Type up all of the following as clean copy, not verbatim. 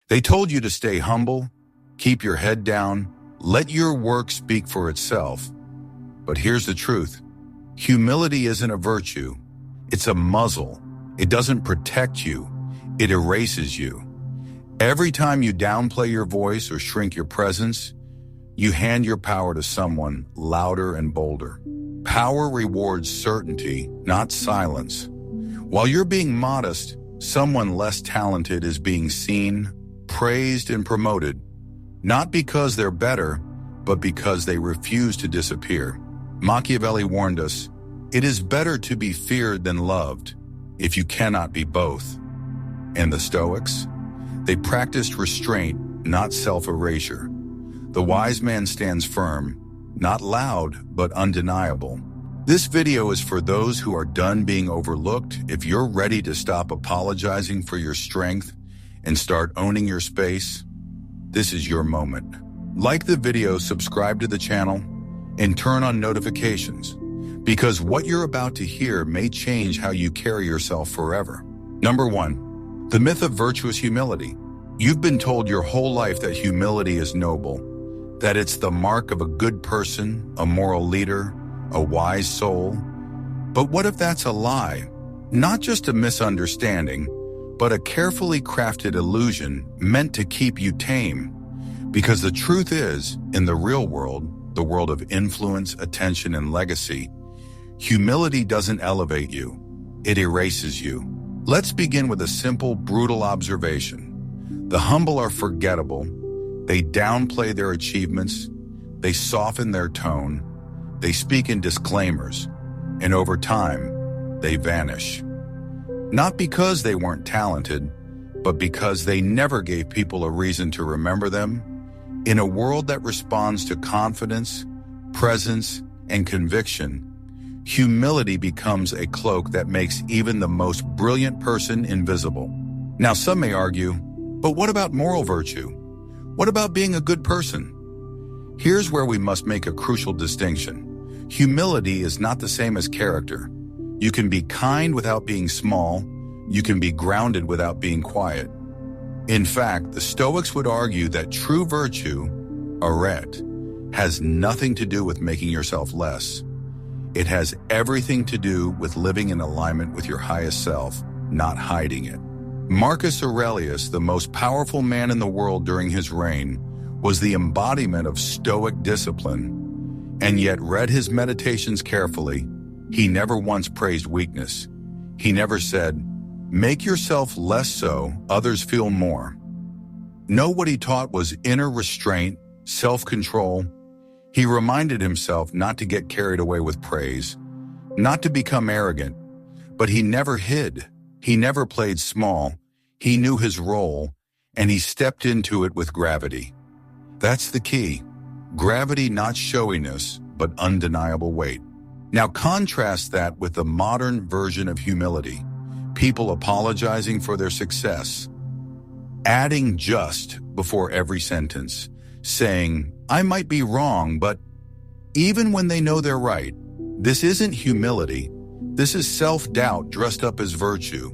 They told you to stay humble, keep your head down, let your work speak for itself. But here's the truth. Humility isn't a virtue. It's a muzzle. It doesn't protect you. It erases you. Every time you downplay your voice or shrink your presence, you hand your power to someone louder and bolder. Power rewards certainty, not silence. While you're being modest, someone less talented is being seen, praised, and promoted, not because they're better, but because they refuse to disappear. Machiavelli warned us, it is better to be feared than loved, if you cannot be both. And the Stoics? They practiced restraint, not self-erasure. The wise man stands firm, not loud, but undeniable. This video is for those who are done being overlooked. If you're ready to stop apologizing for your strength and start owning your space, this is your moment. Like the video, subscribe to the channel, and turn on notifications, because what you're about to hear may change how you carry yourself forever. Number 1, the myth of virtuous humility. You've been told your whole life that humility is noble, that it's the mark of a good person, a moral leader, a wise soul. But what if that's a lie? Not just a misunderstanding, but a carefully crafted illusion meant to keep you tame. Because the truth is, in the real world, the world of influence, attention, and legacy, humility doesn't elevate you, it erases you. Let's begin with a simple, brutal observation. The humble are forgettable. They downplay their achievements, they soften their tone, they speak in disclaimers, and over time, they vanish. Not because they weren't talented, but because they never gave people a reason to remember them. In a world that responds to confidence, presence, and conviction, humility becomes a cloak that makes even the most brilliant person invisible. Now, some may argue, but what about moral virtue? What about being a good person? Here's where we must make a crucial distinction. Humility is not the same as character. You can be kind without being small. You can be grounded without being quiet. In fact, the Stoics would argue that true virtue, arete, has nothing to do with making yourself less. It has everything to do with living in alignment with your highest self, not hiding it. Marcus Aurelius, the most powerful man in the world during his reign, was the embodiment of Stoic discipline, and yet read his meditations carefully. He never once praised weakness. He never said, "Make yourself less so, others feel more." No, what he taught was inner restraint, self-control. He reminded himself not to get carried away with praise, not to become arrogant, but he never hid. He never played small. He knew his role, and he stepped into it with gravity. That's the key. Gravity, not showiness, but undeniable weight. Now contrast that with the modern version of humility. People apologizing for their success, adding just before every sentence, saying, "I might be wrong, but," even when they know they're right. This isn't humility. This is self-doubt dressed up as virtue.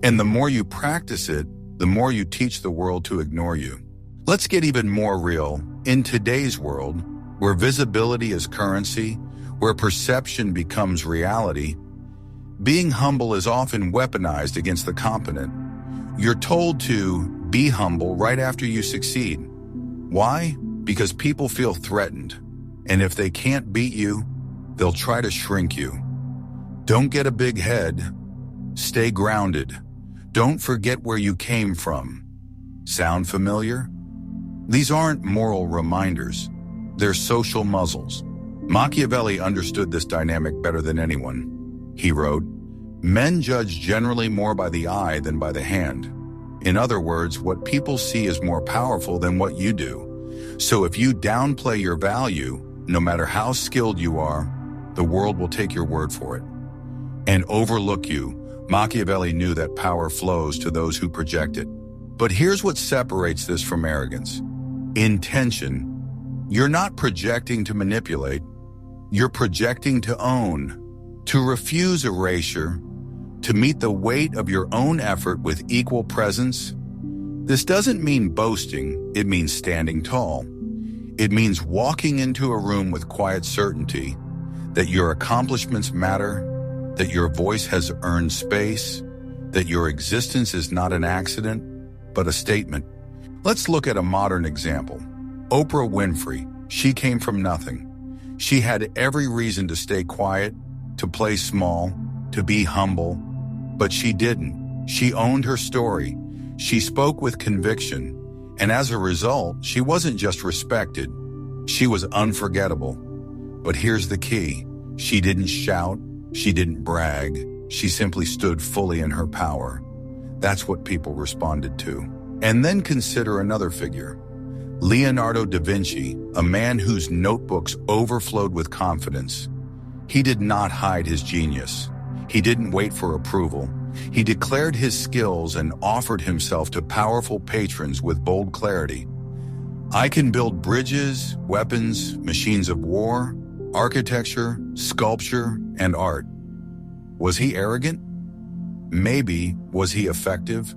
And the more you practice it, the more you teach the world to ignore you. Let's get even more real. In today's world, where visibility is currency, where perception becomes reality, being humble is often weaponized against the competent. You're told to be humble right after you succeed. Why? Because people feel threatened. And if they can't beat you, they'll try to shrink you. Don't get a big head. Stay grounded. Don't forget where you came from. Sound familiar? These aren't moral reminders. They're social muzzles. Machiavelli understood this dynamic better than anyone. He wrote, "Men judge generally more by the eye than by the hand." In other words, what people see is more powerful than what you do. So if you downplay your value, no matter how skilled you are, the world will take your word for it and overlook you. Machiavelli knew that power flows to those who project it. But here's what separates this from arrogance. Intention. You're not projecting to manipulate. You're projecting to own, to refuse erasure, to meet the weight of your own effort with equal presence. This doesn't mean boasting, it means standing tall. It means walking into a room with quiet certainty that your accomplishments matter, that your voice has earned space, that your existence is not an accident, but a statement. Let's look at a modern example. Oprah Winfrey. She came from nothing. She had every reason to stay quiet, to play small, to be humble, but she didn't. She owned her story. She spoke with conviction, and as a result, she wasn't just respected, she was unforgettable. But here's the key. She didn't shout, she didn't brag, she simply stood fully in her power. That's what people responded to. And then consider another figure. Leonardo da Vinci, a man whose notebooks overflowed with confidence. He did not hide his genius. He didn't wait for approval. He declared his skills and offered himself to powerful patrons with bold clarity. I can build bridges, weapons, machines of war, architecture, sculpture, and art. Was he arrogant? Maybe. Was he effective?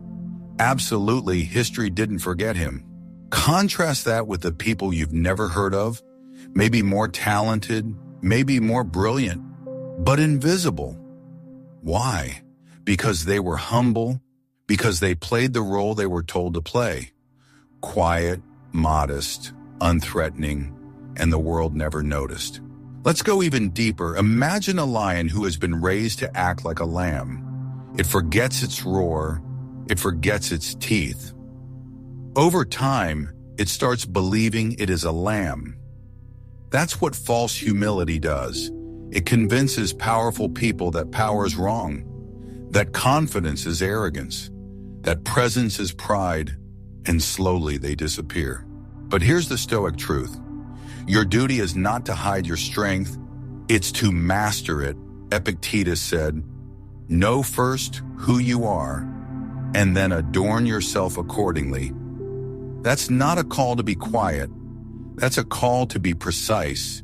Absolutely, history didn't forget him. Contrast that with the people you've never heard of, maybe more talented, maybe more brilliant, but invisible. Why? Because they were humble, because they played the role they were told to play. Quiet, modest, unthreatening, and the world never noticed. Let's go even deeper. Imagine a lion who has been raised to act like a lamb. It forgets its roar, it forgets its teeth. Over time, it starts believing it is a lamb. That's what false humility does. It convinces powerful people that power is wrong, that confidence is arrogance, that presence is pride, and slowly they disappear. But here's the Stoic truth. Your duty is not to hide your strength, it's to master it. Epictetus said, "Know first who you are, and then adorn yourself accordingly." That's not a call to be quiet. That's a call to be precise,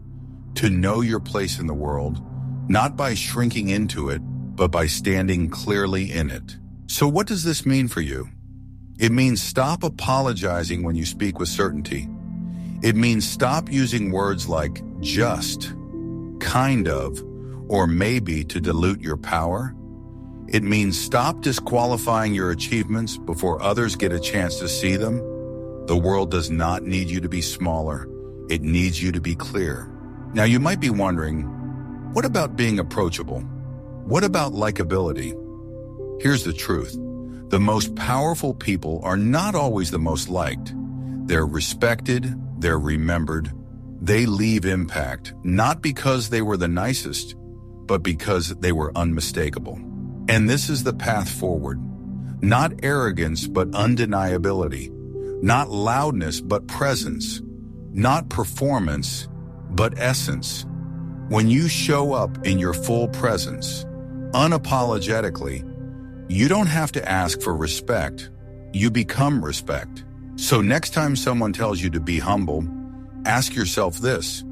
to know your place in the world, not by shrinking into it, but by standing clearly in it. So what does this mean for you? It means stop apologizing when you speak with certainty. It means stop using words like just, kind of, or maybe to dilute your power. It means stop disqualifying your achievements before others get a chance to see them. The world does not need you to be smaller. It needs you to be clear. Now you might be wondering, what about being approachable? What about likability? Here's the truth. The most powerful people are not always the most liked. They're respected, they're remembered. They leave impact, not because they were the nicest, but because they were unmistakable. And this is the path forward. Not arrogance, but undeniability. Not loudness, but presence. Not performance, but essence. When you show up in your full presence, unapologetically, you don't have to ask for respect. You become respect. So next time someone tells you to be humble, ask yourself this.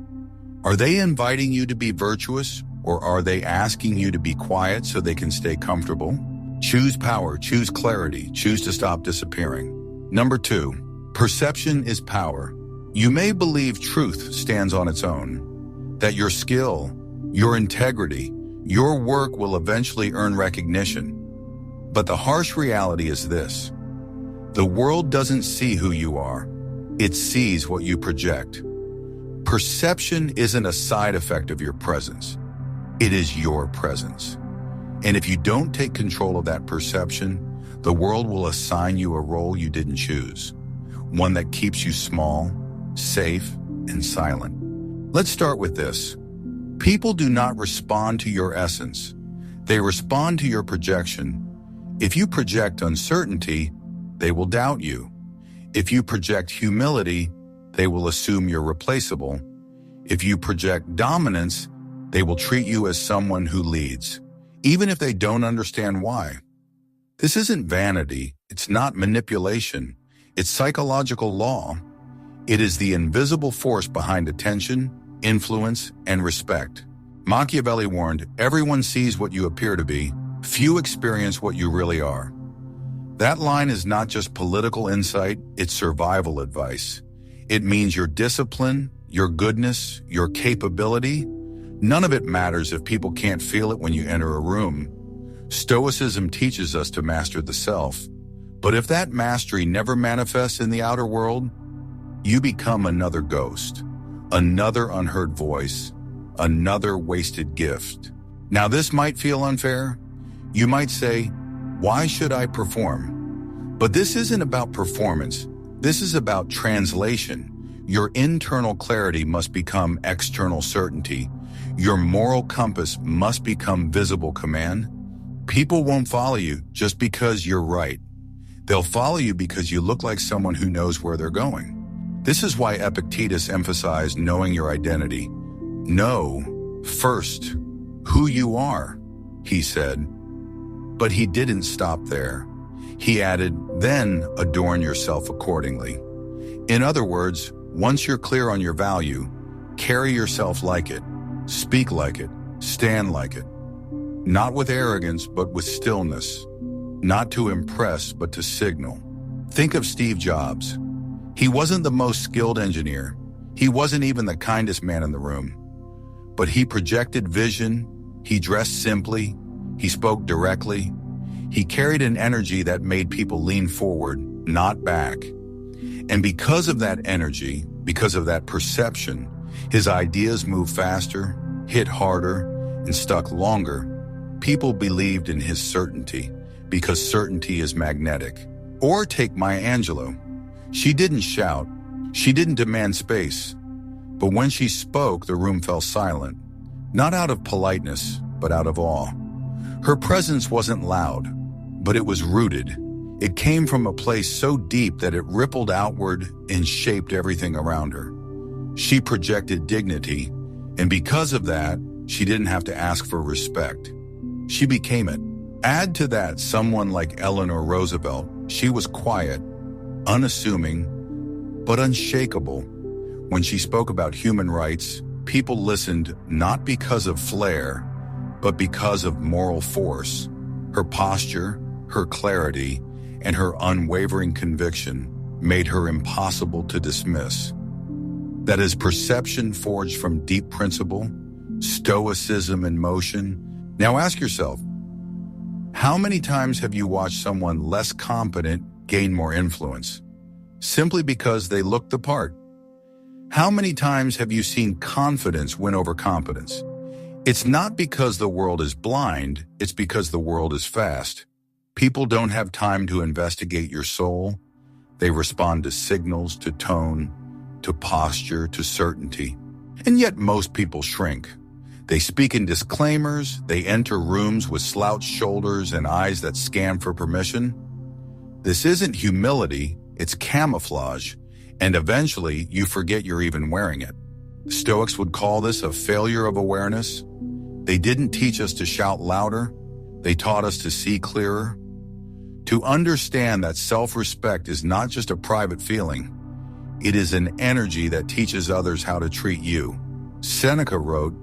Are they inviting you to be virtuous, or are they asking you to be quiet so they can stay comfortable? Choose power, choose clarity, choose to stop disappearing. Number 2, perception is power. You may believe truth stands on its own, that your skill, your integrity, your work will eventually earn recognition. But the harsh reality is this. The world doesn't see who you are. It sees what you project. Perception isn't a side effect of your presence. It is your presence. And if you don't take control of that perception, the world will assign you a role you didn't choose, one that keeps you small, safe, and silent. Let's start with this. People do not respond to your essence. They respond to your projection. If you project uncertainty, they will doubt you. If you project humility, they will assume you're replaceable. If you project dominance, they will treat you as someone who leads, even if they don't understand why. This isn't vanity, it's not manipulation, it's psychological law. It is the invisible force behind attention, influence, and respect. Machiavelli warned, everyone sees what you appear to be, few experience what you really are. That line is not just political insight, it's survival advice. It means your discipline, your goodness, your capability. None of it matters if people can't feel it when you enter a room. Stoicism teaches us to master the self. But if that mastery never manifests in the outer world, you become another ghost, another unheard voice, another wasted gift. Now, this might feel unfair. You might say, why should I perform? But this isn't about performance. This is about translation. Your internal clarity must become external certainty. Your moral compass must become visible command. People won't follow you just because you're right. They'll follow you because you look like someone who knows where they're going. This is why Epictetus emphasized knowing your identity. Know, first, who you are, he said. But he didn't stop there. He added, then adorn yourself accordingly. In other words, once you're clear on your value, carry yourself like it, speak like it, stand like it. Not with arrogance, but with stillness. Not to impress, but to signal. Think of Steve Jobs. He wasn't the most skilled engineer. He wasn't even the kindest man in the room. But he projected vision, he dressed simply, he spoke directly. He carried an energy that made people lean forward, not back. And because of that energy, because of that perception, his ideas moved faster, hit harder, and stuck longer. People believed in his certainty, because certainty is magnetic. Or take Maya Angelou. She didn't shout, she didn't demand space. But when she spoke, the room fell silent, not out of politeness, but out of awe. Her presence wasn't loud, but it was rooted. It came from a place so deep that it rippled outward and shaped everything around her. She projected dignity, and because of that, she didn't have to ask for respect. She became it. Add to that someone like Eleanor Roosevelt. She was quiet, unassuming, but unshakable. When she spoke about human rights, people listened not because of flair, but because of moral force. Her posture, her clarity, and her unwavering conviction made her impossible to dismiss. That is perception forged from deep principle, stoicism in motion. Now ask yourself, how many times have you watched someone less competent gain more influence, simply because they looked the part? How many times have you seen confidence win over competence? It's not because the world is blind, it's because the world is fast. People don't have time to investigate your soul. They respond to signals, to tone, to posture, to certainty. And yet most people shrink. They speak in disclaimers, they enter rooms with slouched shoulders and eyes that scan for permission. This isn't humility, it's camouflage, and eventually you forget you're even wearing it. Stoics would call this a failure of awareness. They didn't teach us to shout louder, they taught us to see clearer. To understand that self-respect is not just a private feeling, it is an energy that teaches others how to treat you. Seneca wrote,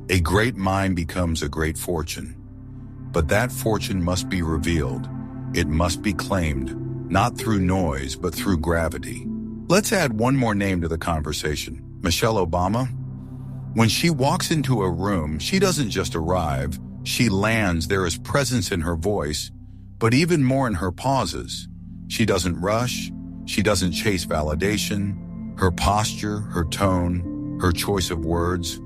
"A great mind becomes a great fortune, but that fortune must be revealed. It must be claimed, not through noise, but through gravity." Let's add one more name to the conversation, Michelle Obama. When she walks into a room, she doesn't just arrive, she lands. There is presence in her voice, but even more in her pauses. She doesn't rush, she doesn't chase validation. Her posture, her tone, her choice of words,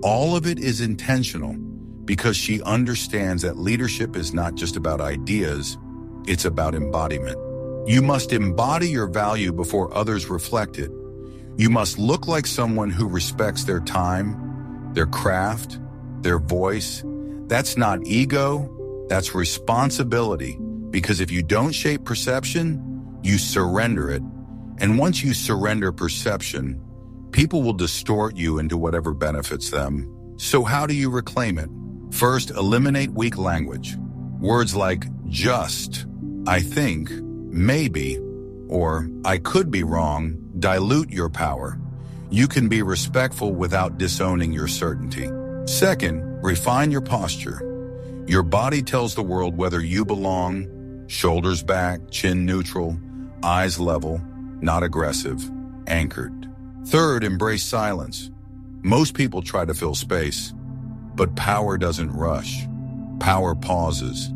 all of it is intentional because she understands that leadership is not just about ideas, it's about embodiment. You must embody your value before others reflect it. You must look like someone who respects their time, their craft, their voice. That's not ego, that's responsibility. Because if you don't shape perception, you surrender it. And once you surrender perception, people will distort you into whatever benefits them. So how do you reclaim it? First, eliminate weak language. Words like just, I think, maybe, or I could be wrong dilute your power. You can be respectful without disowning your certainty. Second, refine your posture. Your body tells the world whether you belong, Shoulders back, chin neutral, eyes level, not aggressive, anchored. Third, embrace silence. Most people try to fill space, but power doesn't rush. Power pauses.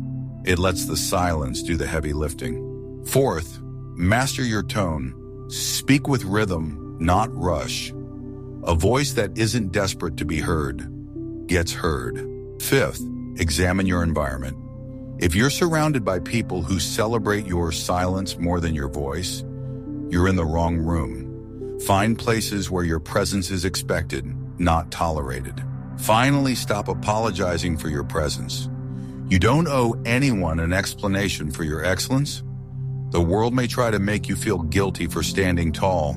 It lets the silence do the heavy lifting. Fourth, master your tone. Speak with rhythm, not rush. A voice that isn't desperate to be heard gets heard. Fifth, examine your environment. If you're surrounded by people who celebrate your silence more than your voice, you're in the wrong room. Find places where your presence is expected, not tolerated. Finally, stop apologizing for your presence. You don't owe anyone an explanation for your excellence. The world may try to make you feel guilty for standing tall.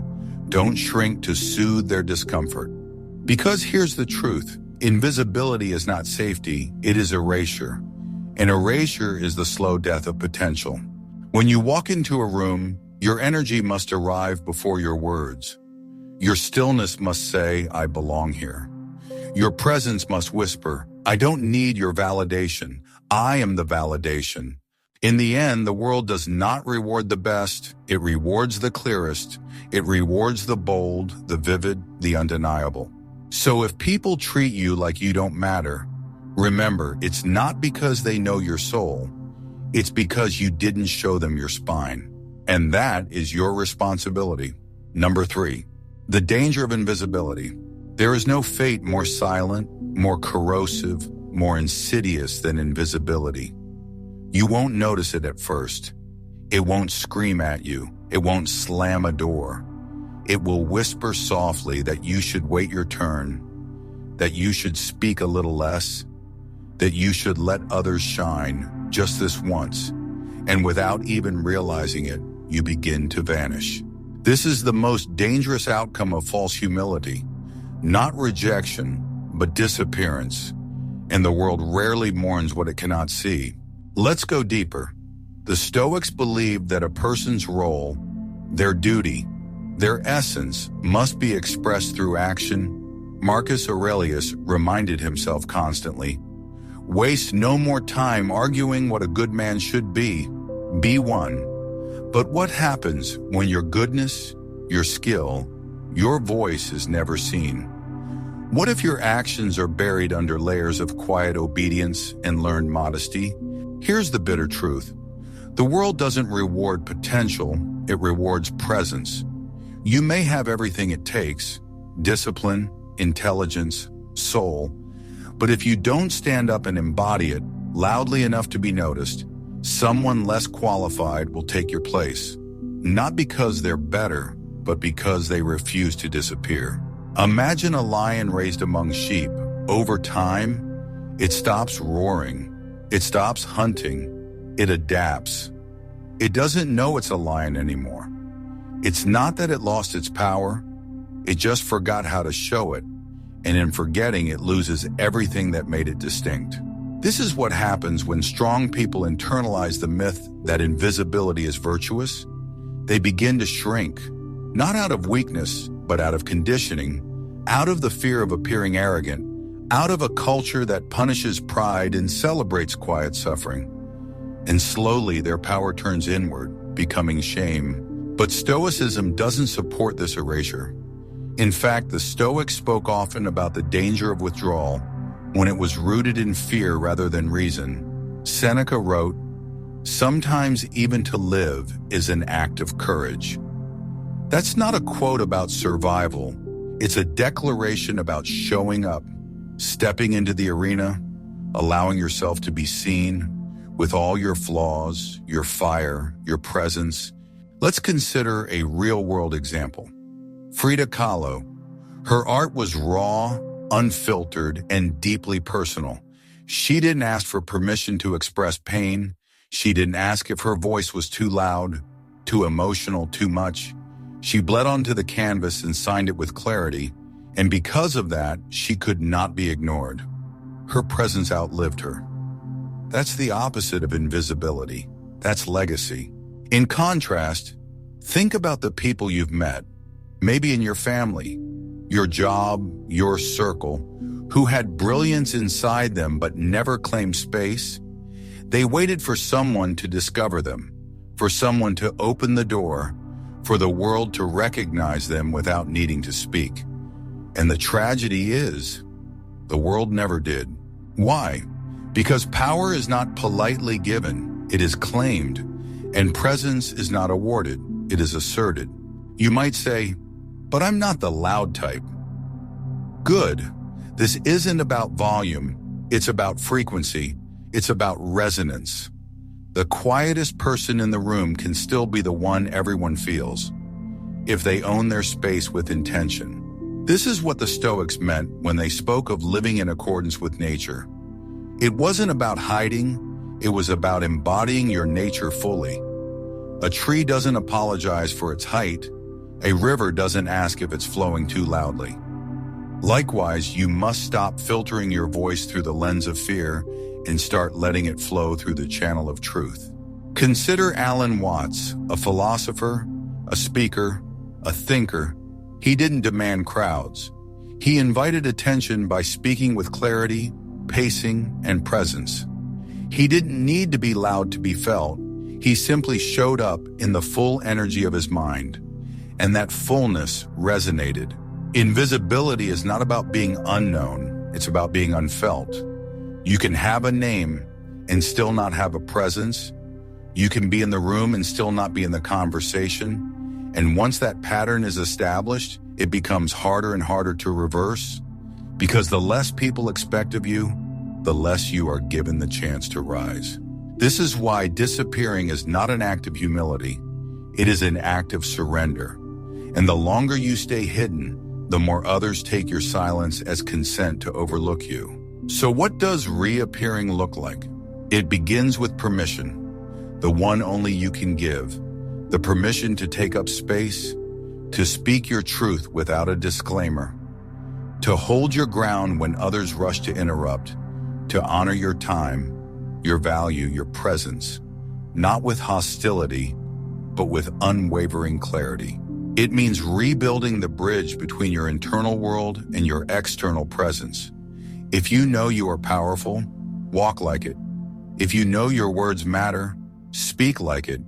Don't shrink to soothe their discomfort. Because here's the truth. Invisibility is not safety, it is erasure. And erasure is the slow death of potential. When you walk into a room, your energy must arrive before your words. Your stillness must say, I belong here. Your presence must whisper, I don't need your validation. I am the validation. In the end, the world does not reward the best. It rewards the clearest. It rewards the bold, the vivid, the undeniable. So if people treat you like you don't matter, remember, it's not because they know your soul. It's because you didn't show them your spine. And that is your responsibility. Number 3, the danger of invisibility. There is no fate more silent, more corrosive, more insidious than invisibility. You won't notice it at first. It won't scream at you. It won't slam a door. It will whisper softly that you should wait your turn, that you should speak a little less, that you should let others shine just this once, and without even realizing it, you begin to vanish. This is the most dangerous outcome of false humility, not rejection, but disappearance, and the world rarely mourns what it cannot see. Let's go deeper. The Stoics believed that a person's role, their duty, their essence must be expressed through action. Marcus Aurelius reminded himself constantly, waste no more time arguing what a good man should be. Be one. But what happens when your goodness, your skill, your voice is never seen? What if your actions are buried under layers of quiet obedience and learned modesty? Here's the bitter truth. The world doesn't reward potential, it rewards presence. You may have everything it takes, discipline, intelligence, soul, but if you don't stand up and embody it loudly enough to be noticed, someone less qualified will take your place. Not because they're better, but because they refuse to disappear. Imagine a lion raised among sheep. Over time, it stops roaring. It stops hunting. It adapts. It doesn't know it's a lion anymore. It's not that it lost its power. It just forgot how to show it. And in forgetting, it loses everything that made it distinct. This is what happens when strong people internalize the myth that invisibility is virtuous. They begin to shrink, not out of weakness, but out of conditioning, out of the fear of appearing arrogant, out of a culture that punishes pride and celebrates quiet suffering. And slowly their power turns inward, becoming shame. But Stoicism doesn't support this erasure. In fact, the Stoics spoke often about the danger of withdrawal when it was rooted in fear rather than reason. Seneca wrote, "Sometimes even to live is an act of courage." That's not a quote about survival. It's a declaration about showing up, stepping into the arena, allowing yourself to be seen with all your flaws, your fire, your presence. Let's consider a real-world example. Frida Kahlo. Her art was raw, unfiltered, and deeply personal. She didn't ask for permission to express pain. She didn't ask if her voice was too loud, too emotional, too much. She bled onto the canvas and signed it with clarity, and because of that, she could not be ignored. Her presence outlived her. That's the opposite of invisibility. That's legacy. In contrast, think about the people you've met, maybe in your family, your job, your circle, who had brilliance inside them but never claimed space. They waited for someone to discover them, for someone to open the door, for the world to recognize them without needing to speak. And the tragedy is, the world never did. Why? Because power is not politely given, it is claimed, and presence is not awarded, it is asserted. You might say, but I'm not the loud type. Good. This isn't about volume, it's about frequency, it's about resonance. The quietest person in the room can still be the one everyone feels, if they own their space with intention. This is what the Stoics meant when they spoke of living in accordance with nature. It wasn't about hiding, it was about embodying your nature fully. A tree doesn't apologize for its height, a river doesn't ask if it's flowing too loudly. Likewise, you must stop filtering your voice through the lens of fear and start letting it flow through the channel of truth. Consider Alan Watts, a philosopher, a speaker, a thinker. He didn't demand crowds. He invited attention by speaking with clarity, pacing, and presence. He didn't need to be loud to be felt. He simply showed up in the full energy of his mind, and that fullness resonated. Invisibility is not about being unknown, it's about being unfelt. You can have a name and still not have a presence. You can be in the room and still not be in the conversation. And once that pattern is established, it becomes harder and harder to reverse, because the less people expect of you, the less you are given the chance to rise. This is why disappearing is not an act of humility. It is an act of surrender. And the longer you stay hidden, the more others take your silence as consent to overlook you. So what does reappearing look like? It begins with permission, the one only you can give, the permission to take up space, to speak your truth without a disclaimer, to hold your ground when others rush to interrupt, to honor your time, your value, your presence, not with hostility, but with unwavering clarity. It means rebuilding the bridge between your internal world and your external presence. If you know you are powerful, walk like it. If you know your words matter, speak like it.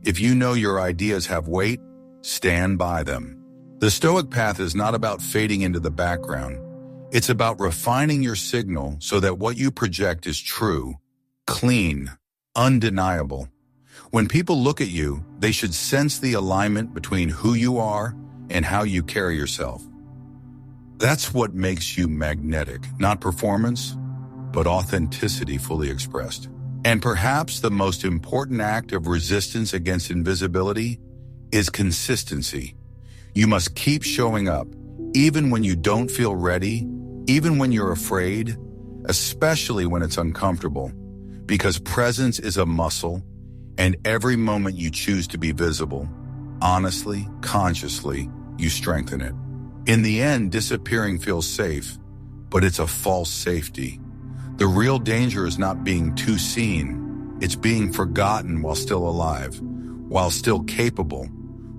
If you know your ideas have weight, stand by them. The Stoic path is not about fading into the background. It's about refining your signal so that what you project is true, clean, undeniable. When people look at you, they should sense the alignment between who you are and how you carry yourself. That's what makes you magnetic, not performance, but authenticity fully expressed. And perhaps the most important act of resistance against invisibility is consistency. You must keep showing up, even when you don't feel ready, even when you're afraid, especially when it's uncomfortable, because presence is a muscle, and every moment you choose to be visible, honestly, consciously, you strengthen it. In the end, disappearing feels safe, but it's a false safety. The real danger is not being too seen. It's being forgotten while still alive, while still capable,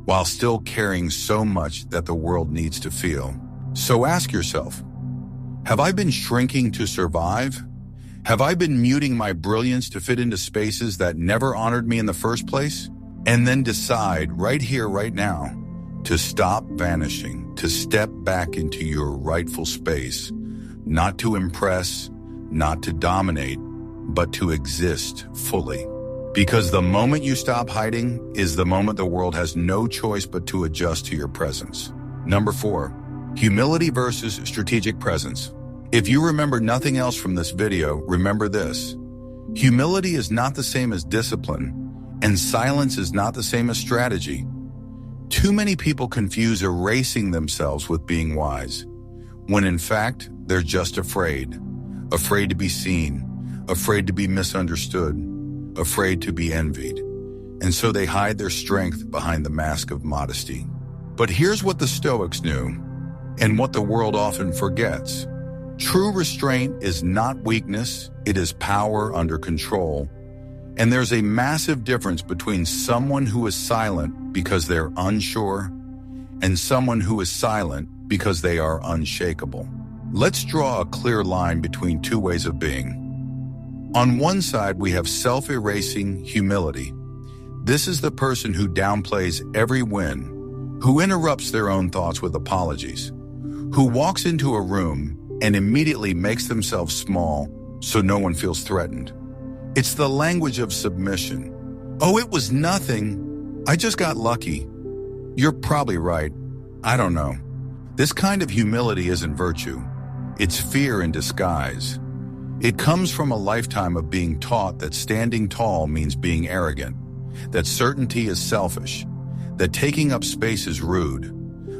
while still carrying so much that the world needs to feel. So ask yourself, have I been shrinking to survive? Have I been muting my brilliance to fit into spaces that never honored me in the first place? And then decide right here, right now, to stop vanishing, to step back into your rightful space, not to impress, not to dominate, but to exist fully. Because the moment you stop hiding is the moment the world has no choice but to adjust to your presence. Number 4, humility versus strategic presence. If you remember nothing else from this video, remember this. Humility is not the same as discipline, and silence is not the same as strategy. Too many people confuse erasing themselves with being wise, when in fact, they're just afraid. Afraid to be seen, afraid to be misunderstood, afraid to be envied. And so they hide their strength behind the mask of modesty. But here's what the Stoics knew, and what the world often forgets. True restraint is not weakness, it is power under control. And there's a massive difference between someone who is silent because they're unsure and someone who is silent because they are unshakable. Let's draw a clear line between two ways of being. On one side, we have self-erasing humility. This is the person who downplays every win, who interrupts their own thoughts with apologies, who walks into a room and immediately makes themselves small so no one feels threatened. It's the language of submission. Oh, it was nothing. I just got lucky. You're probably right. I don't know. This kind of humility isn't virtue. It's fear in disguise. It comes from a lifetime of being taught that standing tall means being arrogant, that certainty is selfish, that taking up space is rude.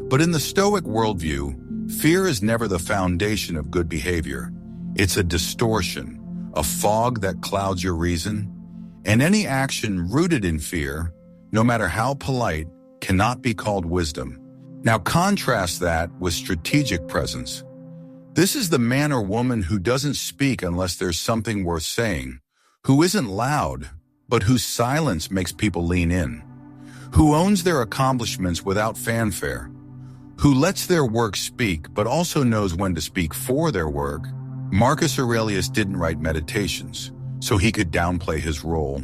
But in the Stoic worldview, fear is never the foundation of good behavior. It's a distortion, a fog that clouds your reason, and any action rooted in fear, no matter how polite, cannot be called wisdom. Now contrast that with strategic presence. This is the man or woman who doesn't speak unless there's something worth saying, who isn't loud, but whose silence makes people lean in, who owns their accomplishments without fanfare, who lets their work speak but also knows when to speak for their work. Marcus Aurelius didn't write Meditations so he could downplay his role.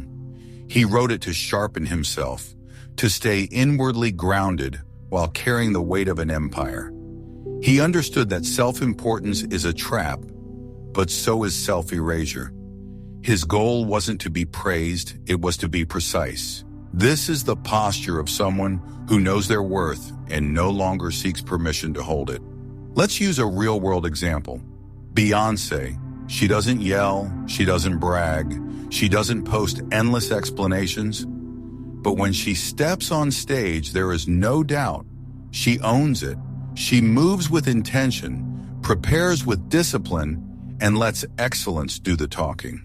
He wrote it to sharpen himself, to stay inwardly grounded while carrying the weight of an empire. He understood that self-importance is a trap, but so is self-erasure. His goal wasn't to be praised, it was to be precise. This is the posture of someone who knows their worth and no longer seeks permission to hold it. Let's use a real-world example. Beyoncé. She doesn't yell, she doesn't brag, she doesn't post endless explanations. But when she steps on stage, there is no doubt. She owns it. She moves with intention, prepares with discipline, and lets excellence do the talking.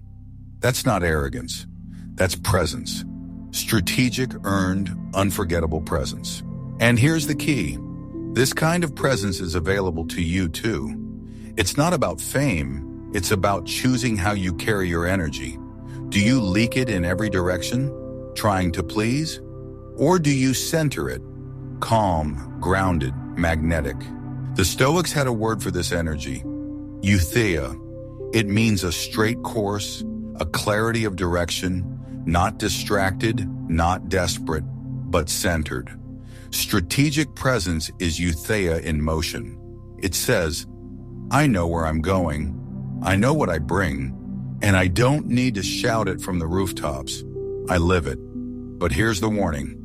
That's not arrogance. That's presence. Strategic, earned, unforgettable presence. And here's the key. This kind of presence is available to you too. It's not about fame. It's about choosing how you carry your energy. Do you leak it in every direction, trying to please? Or do you center it, calm, grounded, magnetic? The Stoics had a word for this energy, eutheia. It means a straight course, a clarity of direction, not distracted, not desperate, but centered. Strategic presence is eutheia in motion. It says, I know where I'm going, I know what I bring, and I don't need to shout it from the rooftops. I live it. But here's the warning.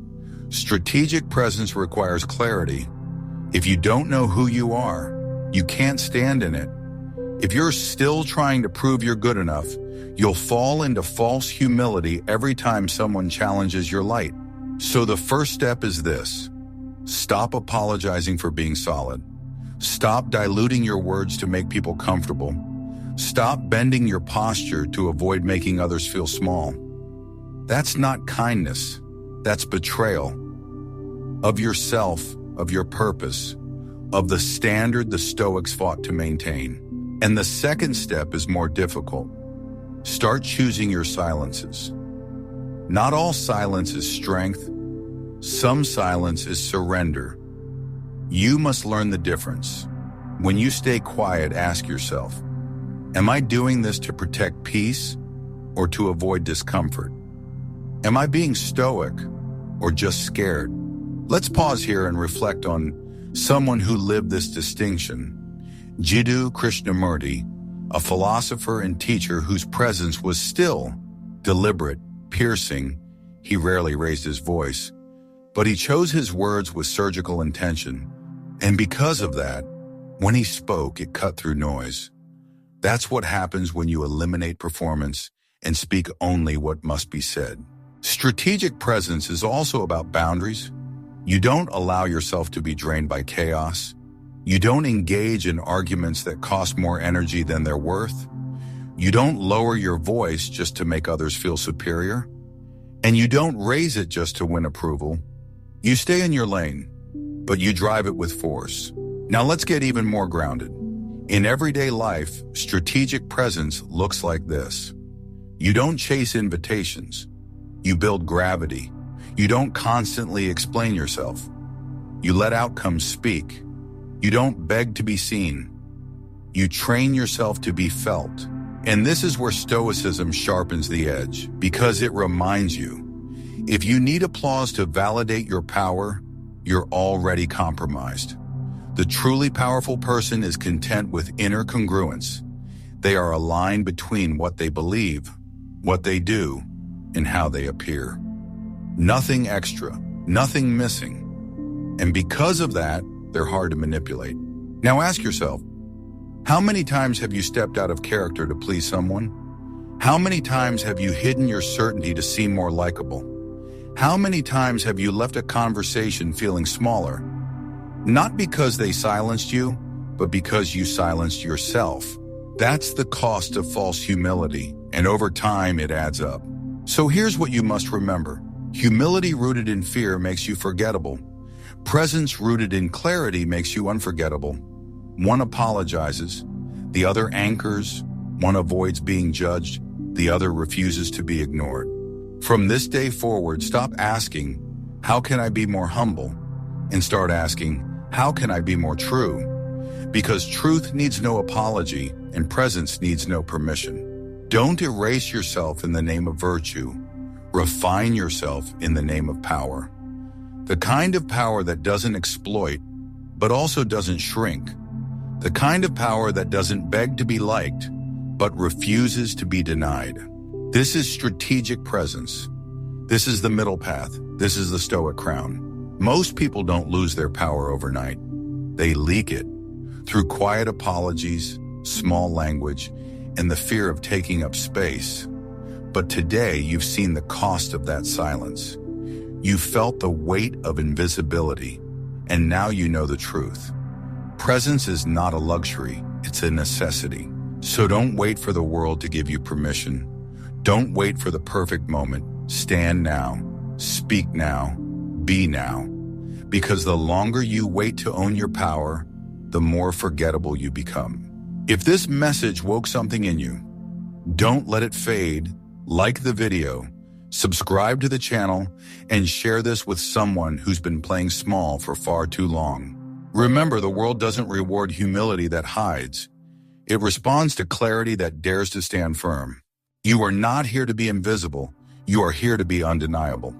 Strategic presence requires clarity. If you don't know who you are, you can't stand in it. If you're still trying to prove you're good enough, you'll fall into false humility every time someone challenges your light. So the first step is this. Stop apologizing for being solid. Stop diluting your words to make people comfortable. Stop bending your posture to avoid making others feel small. That's not kindness. That's betrayal of yourself, of your purpose, of the standard the Stoics fought to maintain. And the second step is more difficult. Start choosing your silences. Not all silence is strength. Some silence is surrender. You must learn the difference. When you stay quiet, ask yourself, am I doing this to protect peace or to avoid discomfort? Am I being stoic or just scared? Let's pause here and reflect on someone who lived this distinction. Jiddu Krishnamurti, a philosopher and teacher whose presence was still deliberate, piercing. He rarely raised his voice, but he chose his words with surgical intention. And because of that, when he spoke, it cut through noise. That's what happens when you eliminate performance and speak only what must be said. Strategic presence is also about boundaries. You don't allow yourself to be drained by chaos. You don't engage in arguments that cost more energy than they're worth. You don't lower your voice just to make others feel superior. And you don't raise it just to win approval. You stay in your lane, but you drive it with force. Now let's get even more grounded. In everyday life, strategic presence looks like this. You don't chase invitations. You build gravity. You don't constantly explain yourself. You let outcomes speak. You don't beg to be seen. You train yourself to be felt. And this is where Stoicism sharpens the edge, because it reminds you, if you need applause to validate your power, you're already compromised. The truly powerful person is content with inner congruence. They are aligned between what they believe, what they do, and how they appear. Nothing extra, nothing missing. And because of that, they're hard to manipulate. Now ask yourself, how many times have you stepped out of character to please someone? How many times have you hidden your certainty to seem more likable? How many times have you left a conversation feeling smaller? Not because they silenced you, but because you silenced yourself. That's the cost of false humility, and over time it adds up. So here's what you must remember. Humility rooted in fear makes you forgettable. Presence rooted in clarity makes you unforgettable. One apologizes, the other anchors, one avoids being judged, the other refuses to be ignored. From this day forward, stop asking, how can I be more humble? And start asking, how can I be more true? Because truth needs no apology and presence needs no permission. Don't erase yourself in the name of virtue. Refine yourself in the name of power. The kind of power that doesn't exploit, but also doesn't shrink. The kind of power that doesn't beg to be liked, but refuses to be denied. This is strategic presence. This is the middle path. This is the Stoic crown. Most people don't lose their power overnight. They leak it through quiet apologies, small language, and the fear of taking up space. But today you've seen the cost of that silence. You felt the weight of invisibility, and now you know the truth. Presence is not a luxury, it's a necessity. So don't wait for the world to give you permission. Don't wait for the perfect moment. Stand now, speak now, be now. Because the longer you wait to own your power, the more forgettable you become. If this message woke something in you, don't let it fade. Like the video, subscribe to the channel, and share this with someone who's been playing small for far too long. Remember, the world doesn't reward humility that hides. It responds to clarity that dares to stand firm. You are not here to be invisible. You are here to be undeniable.